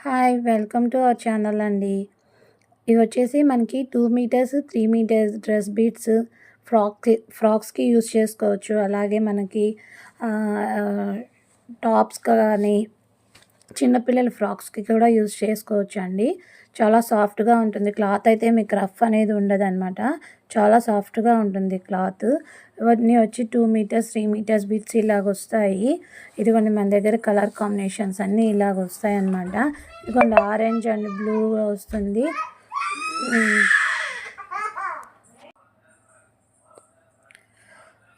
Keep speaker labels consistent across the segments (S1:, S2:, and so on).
S1: Hi! Welcome to our channel అండి. ఇవి వచ్చేసి మనకి 2 మీటర్స్, 3 మీటర్స్ డ్రెస్ బీట్స్ ఫ్రాక్స్‌కి యూజ్ చేసుకోవచ్చు. అలాగే మనకి ఆహ్, టాప్స్ కానీ, చిన్న పిల్లల ఫ్రాక్స్‌కి కూడా యూజ్ చేసుకోవచ్చండి. చాలా సాఫ్ట్‌గా ఉంటుంది. క్లాత్ అయితే మీకు రఫ్ అనేది ఉండదనమాట. చాలా సాఫ్ట్‌గా ఉంటుంది క్లాత్. ఇవన్నీ వచ్చి 2 మీటర్స్, 3 మీటర్స్ బిట్స్ ఇలాగొస్తాయి. ఇదిగోండి మన దగ్గర కలర్ కాంబినేషన్స్ అన్నీ ఇలాగొస్తాయన్నమాట. ఇదిగోండి ఆరెంజ్ అండ్ బ్లూ వస్తుంది.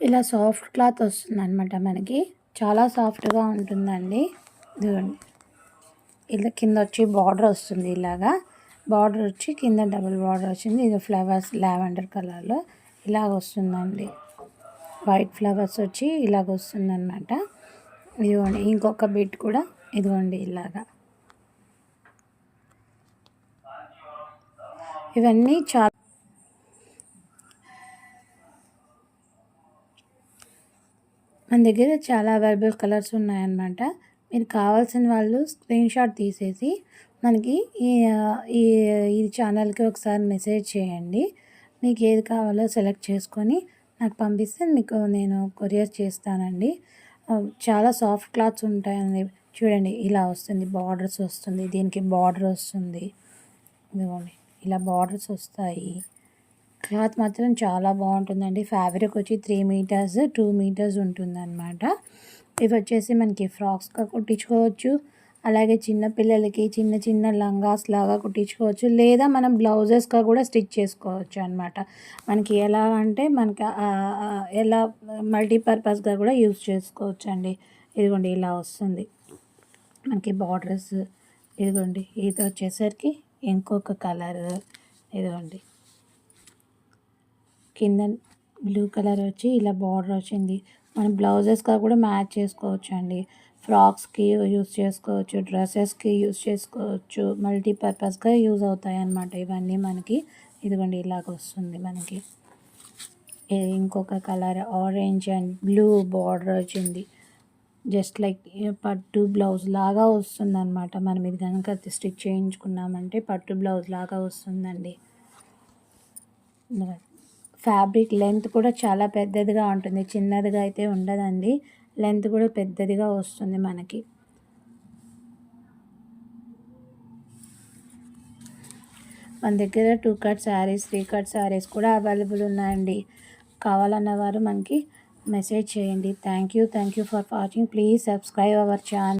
S1: ఇలా సాఫ్ట్ క్లాత్ వస్తుందనమాట మనకి. చాలా సాఫ్ట్‌గా ఉంటుందండి. ఇదిగోండి. ఇలా కింద వచ్చి బార్డర్ వస్తుంది ఇలాగా. బార్డర్ వచ్చి కింద డబుల్ బార్డర్ వచ్చింది. ఇది ఫ్లవర్స్ లావెండర్ కలర్‌లో ఇలాగ వస్తుందండి. వైట్ ఫ్లవర్స్ వచ్చి ఇలాగ వస్తుందన్నమాట. ఇదిగోండి ఇంకొక బిట్ కూడా ఇదిగోండి ఇలాగా. ఇవన్నీ మన దగ్గర చాలా అవైలబుల్ కలర్స్ ఉన్నాయన్నమాట. మీరు కావాల్సిన వాళ్ళు స్క్రీన్‌షాట్ తీసేసి మనకి ఈ ఈ ఈ ఛానల్‌కి ఒకసారి మెసేజ్ చేయండి. మీకు ఏది కావాలో సెలెక్ట్ చేసుకొని నాకు పంపిస్తే మీకు నేను కొరియర్ చేస్తానండి. చాలా సాఫ్ట్ క్లాత్స్ ఉంటాయండి. చూడండి ఇలా వస్తుంది. బార్డర్స్ వస్తుంది. దీనికి బార్డర్ వస్తుంది. ఇదిగోండి ఇలా బార్డర్స్ వస్తాయి. క్లాత్ మాత్రం చాలా బాగుంటుందండి. ఫ్యాబ్రిక్ వచ్చి 3 మీటర్స్, 2 మీటర్స్ ఉంటుందన్నమాట. ఇవి వచ్చేసి మనకి ఫ్రాక్స్‌గా కుట్టించుకోవచ్చు. అలాగే చిన్న పిల్లలకి చిన్న చిన్న లంగాస్ లాగా కుట్టించుకోవచ్చు. లేదా మనం బ్లౌజెస్‌గా కూడా స్టిచ్ చేసుకోవచ్చు అనమాట. మనకి ఎలా అంటే మనకి ఎలా మల్టీపర్పస్‌గా కూడా యూజ్ చేసుకోవచ్చండి. ఇదిగోండి ఇలా వస్తుంది. మనకి బార్డర్స్ ఇదిగోండి ఇది వచ్చేసరికి ఇంకొక కలర్ ఇదిగోండి కింద బ్లూ కలర్ వచ్చి ఇలా బార్డర్ వచ్చింది. మనం బ్లౌజెస్‌గా కూడా మ్యాచ్ చేసుకోవచ్చు అండి. ఫ్రాక్స్‌కి యూజ్ చేసుకోవచ్చు, డ్రెస్సెస్‌కి యూజ్ చేసుకోవచ్చు, మల్టీపర్పస్‌గా యూజ్ అవుతాయి అన్నమాట ఇవన్నీ మనకి. ఇదిగోండి ఇలాగ వస్తుంది మనకి. ఇంకొక colour orange and blue border వచ్చింది. జస్ట్ లైక్ పట్టు బ్లౌజ్ లాగా వస్తుందన్నమాట. మనం ఇది కనుక స్టిచ్ చేయించుకున్నామంటే పట్టు బ్లౌజ్ లాగా వస్తుందండి. ఫ్యాబ్రిక్ లెంత్ కూడా చాలా పెద్దదిగా ఉంటుంది. చిన్నదిగా అయితే ఉండదండి. లెంత్ కూడా పెద్దదిగా వస్తుంది మనకి. మన దగ్గర 2 కట్ శారీస్, 3 కట్ శారీస్ కూడా అవైలబుల్ ఉన్నాయండి. కావాలన్న వారు మనకి మెసేజ్ చేయండి. Thank you for watching. Please subscribe our channel.